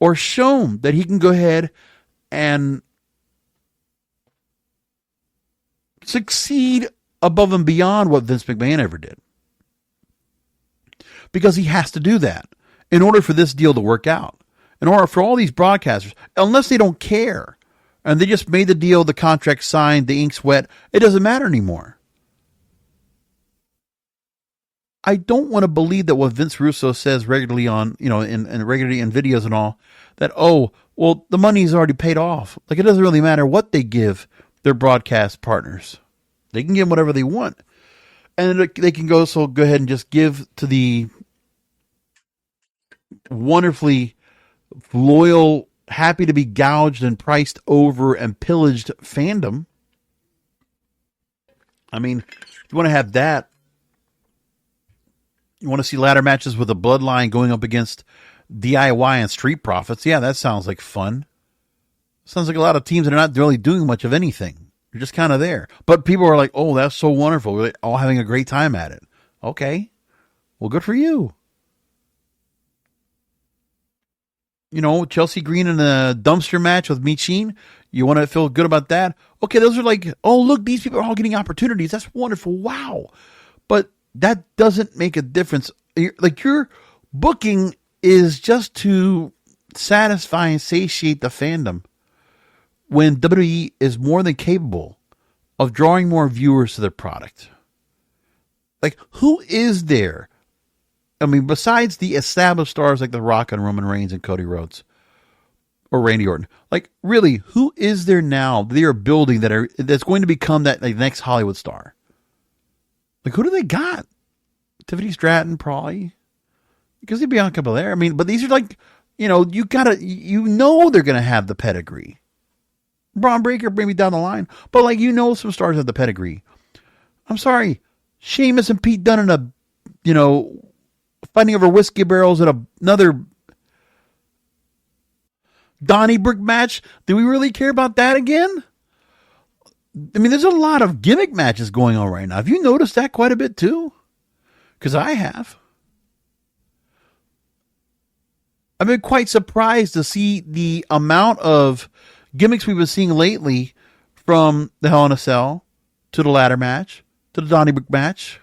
or shown that he can go ahead and succeed above and beyond what Vince McMahon ever did. Because he has to do that in order for this deal to work out. In order for all these broadcasters, unless they don't care, and they just made the deal, the contract signed, the ink's wet, it doesn't matter anymore. I don't want to believe that what Vince Russo says regularly on, regularly in videos and all, that, the money's already paid off. Like, it doesn't really matter what they give their broadcast partners. They can give them whatever they want. And they can go ahead and just give to the wonderfully loyal, happy to be gouged and priced over and pillaged fandom. I mean, you want to have that. You want to see ladder matches with a Bloodline going up against DIY and Street Profits. Yeah, that sounds like fun. Sounds like a lot of teams that are not really doing much of anything. You're just kind of there. But people are like, oh, that's so wonderful. We're all having a great time at it. Okay. Well, good for you. Chelsea Green in a dumpster match with Michin. You want to feel good about that? Okay, those are like, oh, look, these people are all getting opportunities. That's wonderful. Wow. But that doesn't make a difference. Your booking is just to satisfy and satiate the fandom, when WWE is more than capable of drawing more viewers to their product. Like, who is there? I mean, besides the established stars like The Rock and Roman Reigns and Cody Rhodes or Randy Orton, like, really, who is there now they are building that's going to become that next Hollywood star? Like, who do they got? Tiffany Stratton, probably. Because of Bianca Belair. I mean, but these are like, they're going to have the pedigree. Braun Breaker, maybe down the line. But some stars have the pedigree. I'm sorry. Sheamus and Pete Dunne in a, fighting over whiskey barrels in another Donnybrook match. Do we really care about that again? I mean, there's a lot of gimmick matches going on right now. Have you noticed that quite a bit too? Because I have. I've been quite surprised to see the amount of gimmicks we've been seeing lately, from the Hell in a Cell to the ladder match to the Donnybrook match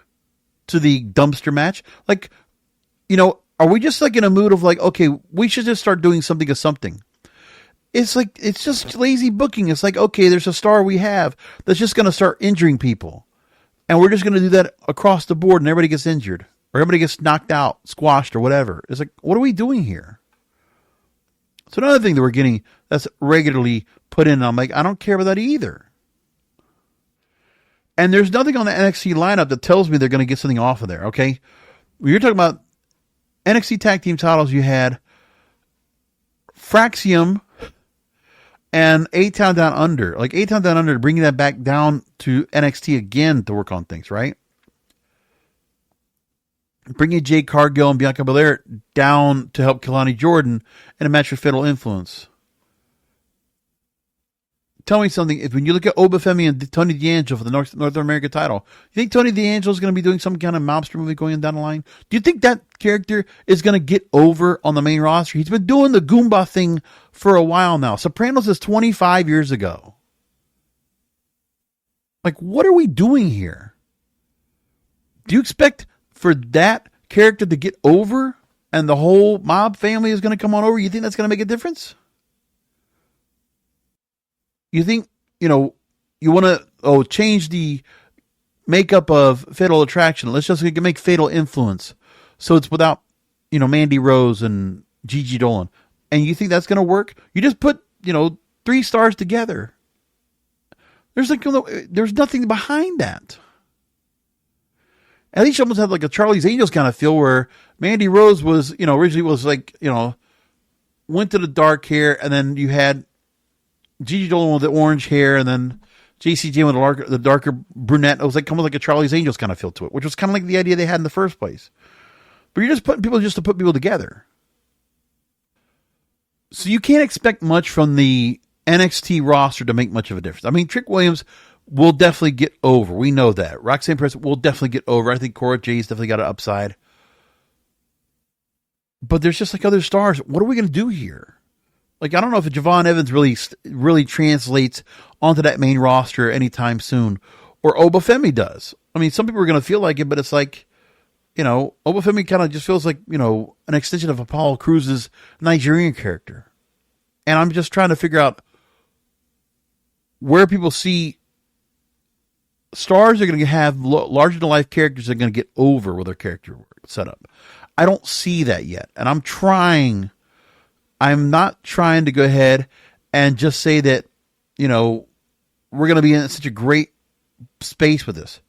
to the dumpster match. Like, are we just in a mood of okay, we should just start doing something of something? It's it's just lazy booking. It's okay, there's a star we have that's just going to start injuring people. And we're just going to do that across the board and everybody gets injured. Or everybody gets knocked out, squashed, or whatever. It's what are we doing here? So another thing that we're getting that's regularly put in, I'm I don't care about that either. And there's nothing on the NXT lineup that tells me they're going to get something off of there, okay? When you're talking about NXT tag team titles, you had Fraxium and A-Town Down Under. A-Town Down Under, bringing that back down to NXT again to work on things, right? Bringing Jade Cargill and Bianca Belair down to help Kelani Jordan in a match with Fatal Influence. Tell me something. If when you look at Obafemi and Tony D'Angelo for the North American title, you think Tony D'Angelo is going to be doing some kind of mobster movie going down the line? Do you think that character is going to get over on the main roster? He's been doing the Goomba thing for a while now. Sopranos is 25 years ago. What are we doing here? Do you expect for that character to get over and the whole mob family is going to come on over? You think that's going to make a difference? You think, you want to change the makeup of Fatal Attraction. Let's just make Fatal Influence. So it's without, Mandy Rose and Gigi Dolan. And you think that's going to work? You just put, 3 stars together. There's nothing behind that. At least you almost have a Charlie's Angels kind of feel, where Mandy Rose was, originally was went to the dark hair, and then you had Gigi Dolan with the orange hair, and then JCJ with the darker brunette. It was almost like a Charlie's Angels kind of feel to it, which was kind of like the idea they had in the first place. But you're just putting people just to put people together. So you can't expect much from the NXT roster to make much of a difference. I mean, Trick Williams will definitely get over. We know that. Roxanne Perez will definitely get over. I think Cora Jade's definitely got an upside. But there's just like other stars. What are we going to do here? Like, I don't know if Javon Evans really translates onto that main roster anytime soon, or Obafemi does. I mean, some people are going to feel like it, but it's like, Obafemi kind of just feels like, an extension of Apollo Cruz's Nigerian character. And I'm just trying to figure out where people see stars are going to have larger-than-life characters that are going to get over with their character setup. I don't see that yet. And I'm not trying to go ahead and just say that, we're going to be in such a great space with this.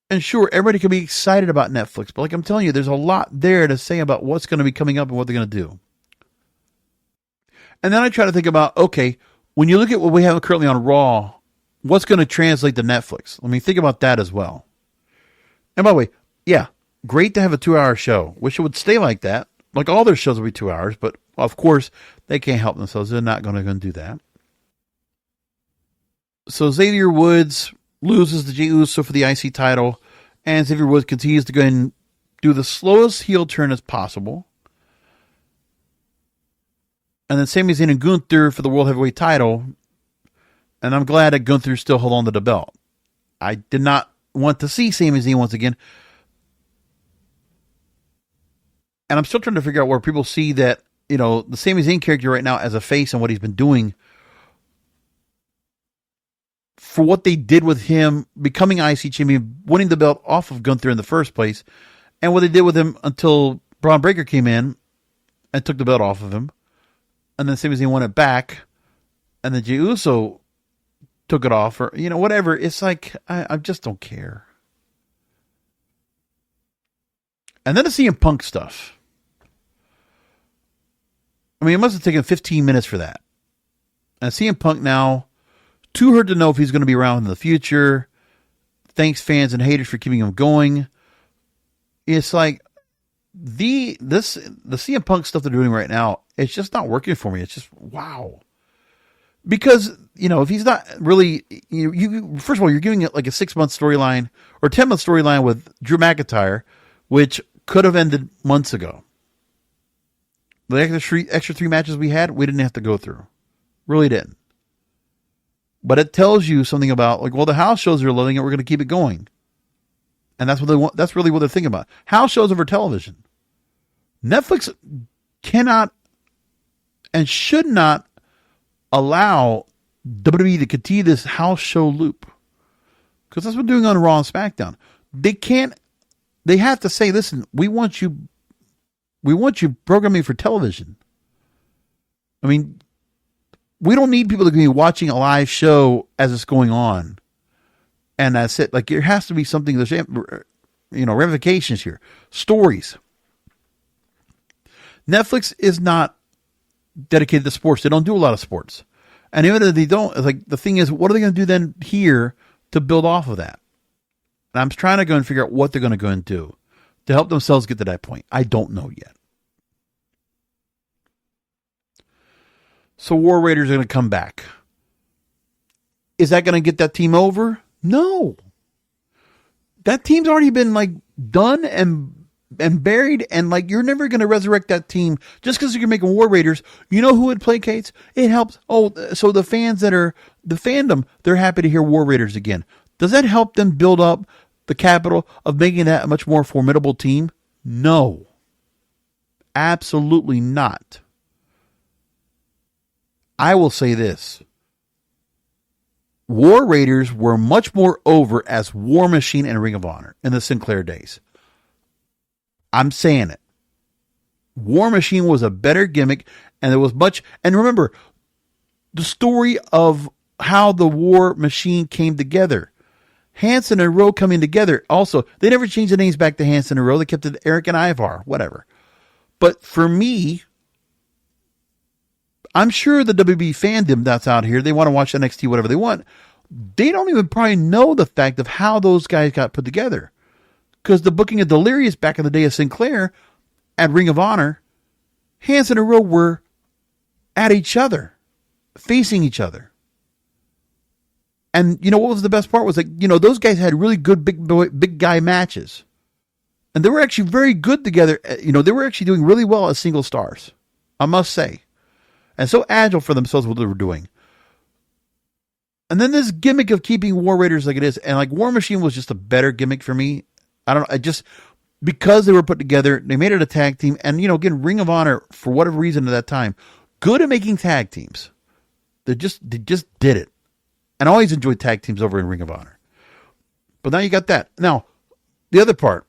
And sure, everybody can be excited about Netflix, but like I'm telling you, there's a lot there to say about what's going to be coming up and what they're going to do. And then I try to think about, okay, when you look at what we have currently on Raw, what's going to translate to Netflix? Let me think about that as well. And by the way, yeah, great to have a 2-hour show. Wish it would stay like that. Like all their shows will be 2 hours, but of course, they can't help themselves. They're not going to do that. So Xavier Woods loses to Jey Uso for the IC title, and Xavier Woods continues to go and do the slowest heel turn as possible. And then Sami Zayn and Gunther for the World Heavyweight title, and I'm glad that Gunther still held on to the belt. I did not want to see Sami Zayn once again, and I'm still trying to figure out where people see that, the Sami Zayn character right now as a face and what he's been doing for what they did with him becoming IC champion, winning the belt off of Gunther in the first place, and what they did with him until Braun Breaker came in and took the belt off of him, and then Sami Zayn won it back, and then Jey Uso took it off, or, whatever. It's like, I just don't care. And then the CM Punk stuff. I mean, it must have taken 15 minutes for that. And CM Punk now, too hurt to know if he's going to be around in the future. Thanks fans and haters for keeping him going. It's like the CM Punk stuff they're doing right now, it's just not working for me. It's just, wow. Because, if he's not really, you first of all, you're giving it like a 6-month storyline or 10-month storyline with Drew McIntyre, which could have ended months ago. The extra 3 matches we had, we didn't have to go through. Really didn't. But it tells you something about, like, well, the house shows are loving it. We're going to keep it going. And that's what they want. That's really what they're thinking about. House shows over television. Netflix cannot and should not allow WWE to continue this house show loop. Because that's what they're doing on Raw and SmackDown. They have to say, listen, we want you programming for television. I mean, we don't need people to be watching a live show as it's going on. And that's it. Like, there has to be something, there's, ramifications here. Stories. Netflix is not dedicated to sports. They don't do a lot of sports. And even if they don't, like, the thing is, what are they going to do then here to build off of that? And I'm trying to go and figure out what they're going to go and do to help themselves get to that point. I don't know yet. So War Raiders are going to come back. Is that going to get that team over? No. That team's already been, like, done and buried, and, like, you're never going to resurrect that team just because you're making War Raiders. You know who it placates? It helps. Oh, so the fans that are the fandom, they're happy to hear War Raiders again. Does that help them build up the capital of making that a much more formidable team? No. Absolutely not. I will say this. War Raiders were much more over as War Machine and Ring of Honor in the Sinclair days. I'm saying it. War Machine was a better gimmick, and there was much. And remember, the story of how the War Machine came together. Hanson and Rowe coming together. Also, they never changed the names back to Hanson and Rowe. They kept it Eric and Ivar, whatever. But for me, I'm sure the WB fandom that's out here, they want to watch NXT, whatever they want. They don't even probably know the fact of how those guys got put together. Because the booking of Delirious back in the day of Sinclair at Ring of Honor, Hanson and Rowe were at each other, facing each other. And you know what was the best part was like, you know, those guys had really good big guy matches. And they were actually very good together. You know, they were actually doing really well as single stars, I must say. And so agile for themselves what they were doing. And then this gimmick of keeping War Raiders like it is, and like War Machine was just a better gimmick for me. I don't know, because they were put together, they made it a tag team, and you know, again, Ring of Honor, for whatever reason at that time, good at making tag teams. They just did it. And I always enjoyed tag teams over in Ring of Honor. But now you got that. Now, the other part,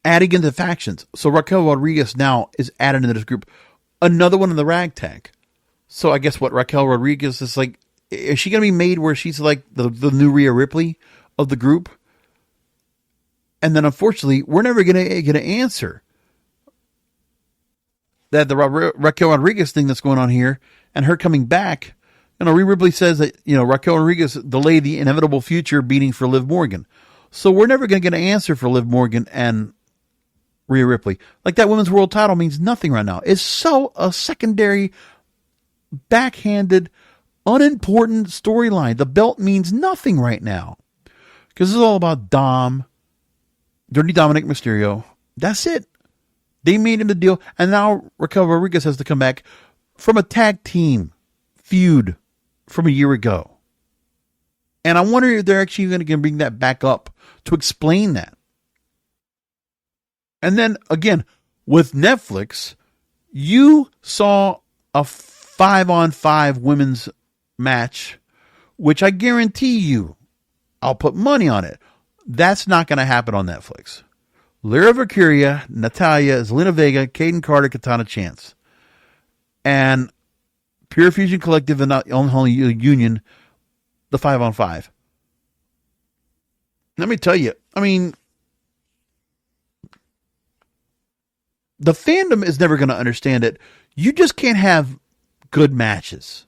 adding into factions. So Raquel Rodriguez now is added into this group. Another one in the ragtag. So I guess what Raquel Rodriguez is like, is she going to be made where she's like the new Rhea Ripley of the group? And then unfortunately, we're never going to get an answer. That the Raquel Rodriguez thing that's going on here and her coming back, you know, Rhea Ripley says that, you know, Raquel Rodriguez delayed the inevitable future beating for Liv Morgan. So we're never going to get an answer for Liv Morgan and Rhea Ripley. Like that women's world title means nothing right now. It's so a secondary, backhanded, unimportant storyline. The belt means nothing right now. Because this is all about Dirty Dominic Mysterio. That's it. They made him the deal. And now Raquel Rodriguez has to come back from a tag team feud from a year ago. And I wonder if they're actually going to bring that back up to explain that. And then again, with Netflix, you saw a 5-on-5 women's match, which I guarantee you, I'll put money on it. That's not going to happen on Netflix. Lyra Valkyria, Natalya, Zelina Vega, Kaden Carter, Katana Chance. And Pure Fusion Collective and Unholy Union, the 5-on-5. Let me tell you, I mean, the fandom is never going to understand it. You just can't have good matches.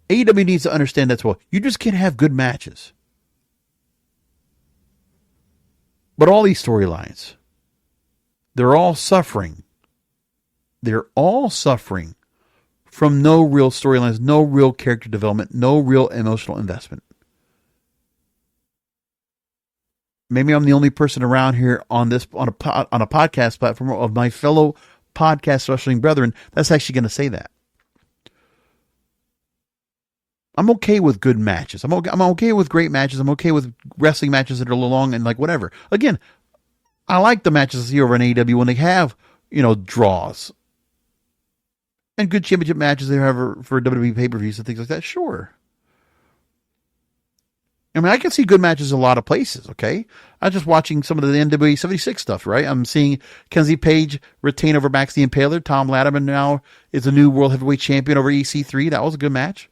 AEW needs to understand that's well. You just can't have good matches. But all these storylines, they're all suffering. They're all suffering from no real storylines, no real character development, no real emotional investment. Maybe I'm the only person around here on a podcast platform of my fellow podcast wrestling brethren that's actually going to say that. I'm okay with good matches. I'm okay with great matches. I'm okay with wrestling matches that are long and like whatever. Again, I like the matches I see over in AEW when they have, you know, draws. And good championship matches they have for WWE pay-per-views and things like that. Sure. I mean, I can see good matches in a lot of places, okay? I was just watching some of the NWA 76 stuff, right? I'm seeing Kenzie Page retain over Max the Impaler. Tom Latimer now is the new World Heavyweight Champion over EC3. That was a good match.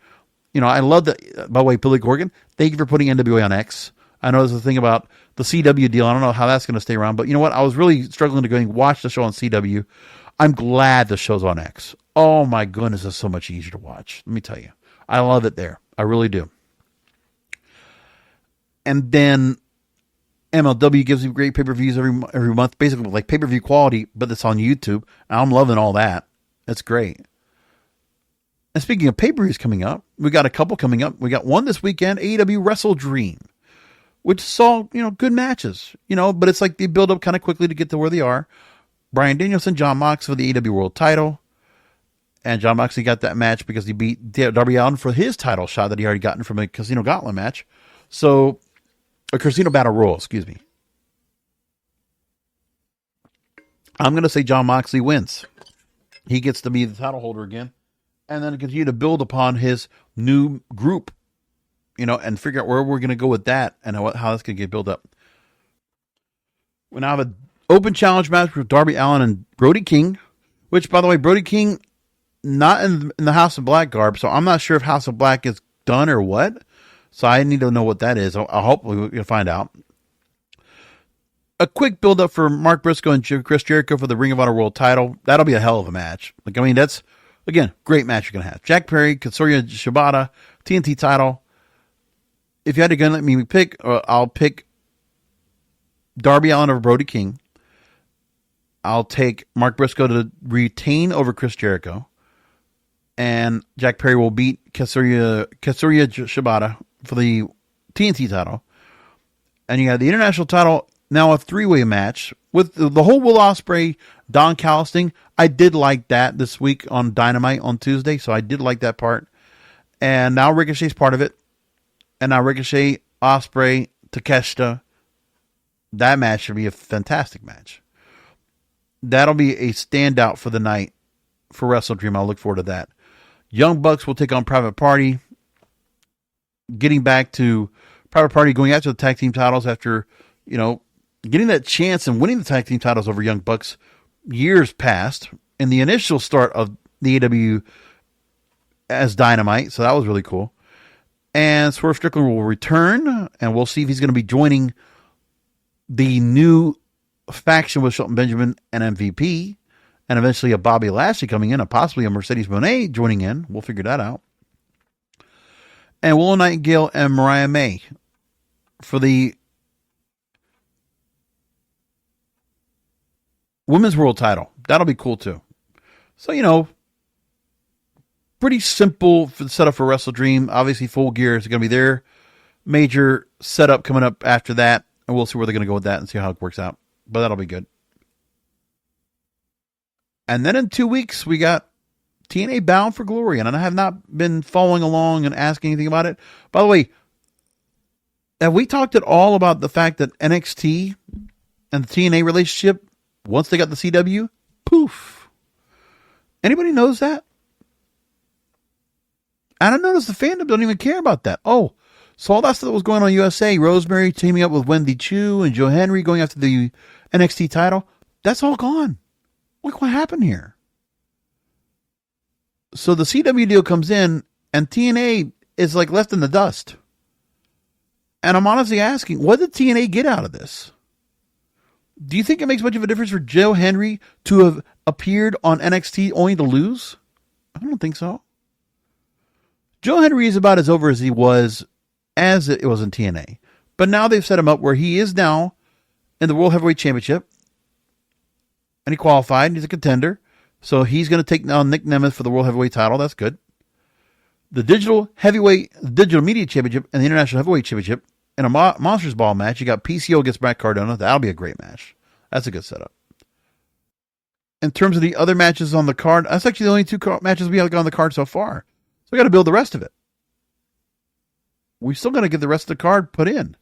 You know, I love that. By the way, Billy Corgan, thank you for putting NWA on X. I know there's a thing about the CW deal. I don't know how that's going to stay around, but you know what? I was really struggling to go and watch the show on CW. I'm glad the show's on X. Oh my goodness, it's so much easier to watch. Let me tell you. I love it there. I really do. And then MLW gives me great pay-per-views every month, basically like pay-per-view quality, but it's on YouTube. I'm loving all that. That's great. And speaking of pay-per-views coming up, we got a couple coming up. We got one this weekend, AEW Wrestle Dream, which saw, you know, good matches, you know, but it's like they build up kind of quickly to get to where they are. Bryan Danielson, Jon Moxley for the AEW World title. And Jon Moxley got that match because he beat Darby Allin for his title shot that he already gotten from a Casino Gauntlet match. So, a Casino Battle Royal, excuse me. I'm going to say Jon Moxley wins. He gets to be the title holder again. And then continue to build upon his new group, you know, and figure out where we're going to go with that and how that's going to get built up. We now have an open challenge match with Darby Allin and Brody King, which, by the way, Brody King, not in the House of Black garb, so I'm not sure if House of Black is done or what. So I need to know what that is. I hope we can find out. A quick build up for Mark Briscoe and Chris Jericho for the Ring of Honor World title. That'll be a hell of a match. Like, I mean, that's, again, great match you're going to have. Jack Perry, Katsuya Shibata, TNT title. If you had to go and let me pick, I'll pick Darby Allin over Brody King. I'll take Mark Briscoe to retain over Chris Jericho. and Jack Perry will beat Kazuya Shibata for the TNT title. And you got the international title, now a 3-way match with the whole Will Ospreay, Don Callis thing. I did like that this week on Dynamite on Tuesday, so I did like that part. And now Ricochet's part of it. And now Ricochet, Ospreay, Takeshita. That match should be a fantastic match. That'll be a standout for the night for Wrestle Dream. I'll look forward to that. Young Bucks will take on Private Party. Getting back to Private Party going after the tag team titles after, getting that chance and winning the tag team titles over Young Bucks years past in the initial start of the AEW as Dynamite. So that was really cool. And Swerve Strickland will return, and we'll see if he's going to be joining the new faction with Shelton Benjamin and MVP, and eventually a Bobby Lashley coming in, and possibly a Mercedes Moné joining in. We'll figure that out. And Willow Nightingale and Mariah May for the Women's World title. That'll be cool too. So, pretty simple for the setup for Wrestle Dream. Obviously, Full Gear is going to be their major setup coming up after that. And we'll see where they're going to go with that and see how it works out. But that'll be good. And then in 2 weeks, we got TNA Bound for Glory. And I have not been following along and asking anything about it. By the way, have we talked at all about the fact that NXT and the TNA relationship, once they got the CW, poof. Anybody knows that? And I noticed the fandom don't even care about that. Oh, so all that stuff that was going on in USA, Rosemary teaming up with Wendy Chu and Joe Henry going after the NXT title, that's all gone. Look what happened here. So the CW deal comes in and TNA is like left in the dust. And I'm honestly asking, what did TNA get out of this? Do you think it makes much of a difference for Joe Henry to have appeared on NXT only to lose? I don't think so. Joe Henry is about as over as it was in TNA. But now they've set him up where he is now in the World Heavyweight Championship. And he qualified. He's a contender. So he's going to take down Nick Nemeth for the World Heavyweight title. That's good. The Digital Media Championship and the International Heavyweight Championship in a Monsters Ball match. You got PCO against Matt Cardona. That'll be a great match. That's a good setup. In terms of the other matches on the card, that's actually the only two matches we have on the card so far. So we got to build the rest of it. We still got to get the rest of the card put in.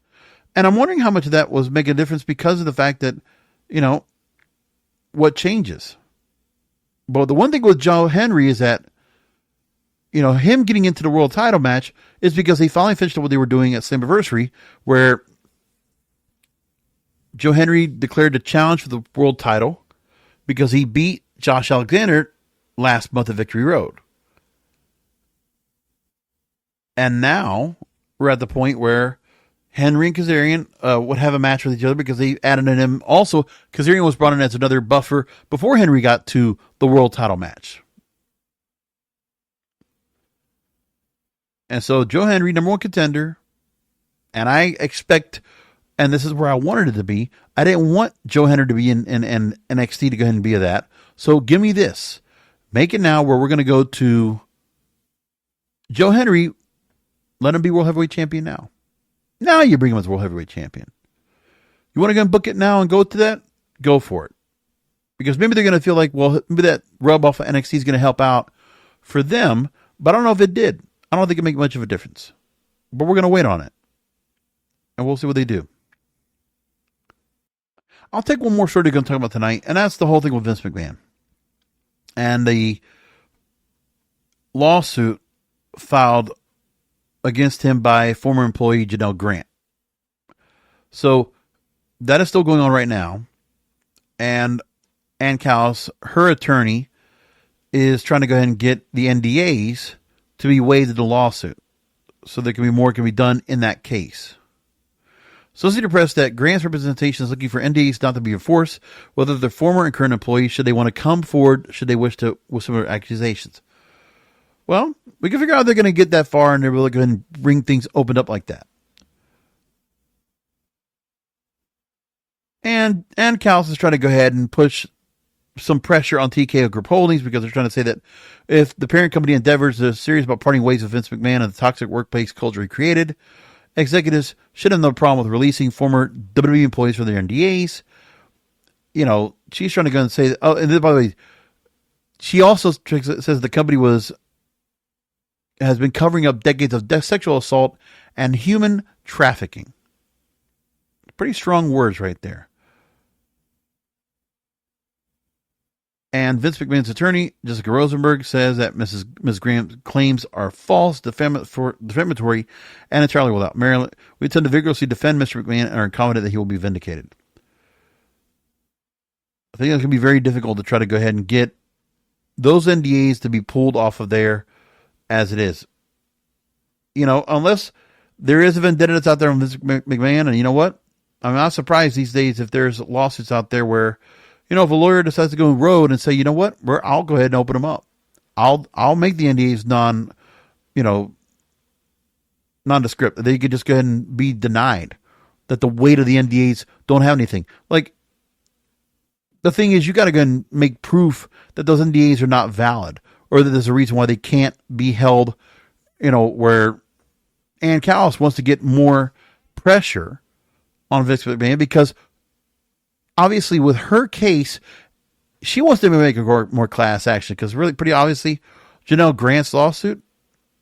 And I'm wondering how much of that was making a difference because of the fact that, what changes. But the one thing with Joe Henry is that, him getting into the world title match is because they finally finished what they were doing at Slammiversary, where Joe Henry declared a challenge for the world title because he beat Josh Alexander last month at Victory Road. And now we're at the point where Henry and Kazarian would have a match with each other because they added in him. Also, Kazarian was brought in as another buffer before Henry got to the world title match. And so Joe Henry, number one contender, and I expect, and this is where I wanted it to be, I didn't want Joe Henry to be in NXT to go ahead and be that. So give me this. Make it now where we're going to go to Joe Henry, let him be World Heavyweight Champion now. Now you bring him as World Heavyweight Champion. You want to go and book it now and go to that? Go for it. Because maybe they're going to feel like, well, maybe that rub off of NXT is going to help out for them, but I don't know if it did. I don't think it made much of a difference. But we're going to wait on it. And we'll see what they do. I'll take one more story we're going to talk about tonight, and that's the whole thing with Vince McMahon. And the lawsuit filed against him by former employee Janelle Grant. So that is still going on right now. And Ann Callis, her attorney, is trying to go ahead and get the NDAs to be waived in the lawsuit. So there can be more can be done in that case. Associated Press that Grant's representation is looking for NDAs not to be enforced, whether they're former and current employees, should they want to come forward, should they wish to, with similar accusations. Well, we can figure out if they're going to get that far and they're really going to bring things opened up like that. And Callis is trying to go ahead and push some pressure on TKO Group Holdings because they're trying to say that if the parent company endeavors is serious about parting ways with Vince McMahon and the toxic workplace culture he created, executives should have no problem with releasing former WWE employees for their NDAs. You know, she's trying to go and say, oh, and then, by the way, she also says the company has been covering up decades of sexual assault and human trafficking. Pretty strong words right there. And Vince McMahon's attorney, Jessica Rosenberg, says that Ms. Graham's claims are false, defamatory, and entirely without merit. We intend to vigorously defend Mr. McMahon and are confident that he will be vindicated. I think it's going to be very difficult to try to go ahead and get those NDAs to be pulled off of there as it is. You know, unless there is a vendetta that's out there on Vince McMahon, and you know what? I'm not surprised these days if there's lawsuits out there where, you know, if a lawyer decides to go on road and say, you know what, I'll go ahead and open them up. I'll make the NDAs nondescript. They could just go ahead and be denied that the weight of the NDAs don't have anything. Like, the thing is, you got to go and make proof that those NDAs are not valid or that there's a reason why they can't be held, you know, where Ann Callis wants to get more pressure on Vince McMahon because obviously with her case, she wants to make a more class action because really pretty obviously Janelle Grant's lawsuit,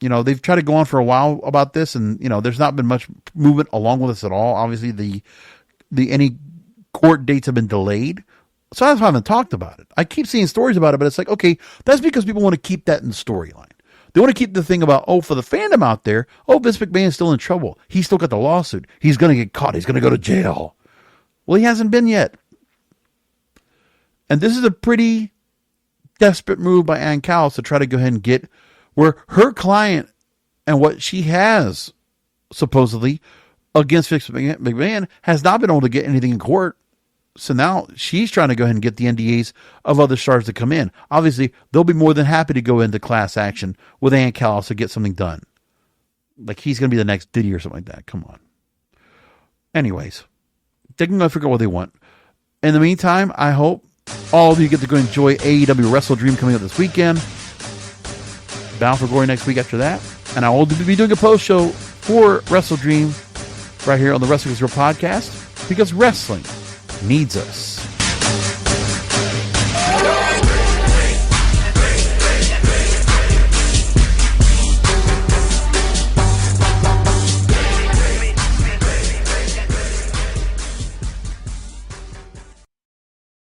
you know, they've tried to go on for a while about this and, you know, there's not been much movement along with this at all. Obviously the any court dates have been delayed. So that's why I haven't talked about it. I keep seeing stories about it, but it's like, okay, that's because people want to keep that in the storyline. They want to keep the thing about, oh, for the fandom out there, oh, Vince McMahon's still in trouble. He's still got the lawsuit. He's going to get caught. He's going to go to jail. Well, he hasn't been yet. And this is a pretty desperate move by Ann Callis to try to go ahead and get where her client and what she has supposedly against Vince McMahon has not been able to get anything in court. So now she's trying to go ahead and get the NDAs of other stars to come in. Obviously, they'll be more than happy to go into class action with Ann Callis to get something done. Like he's going to be the next Diddy or something like that. Come on. Anyways, they can go figure out what they want. In the meantime, I hope all of you get to go enjoy AEW Wrestle Dream coming up this weekend. Bound for Glory next week after that. And I will be doing a post show for Wrestle Dream right here on the Wrestling Podcast because wrestling needs us.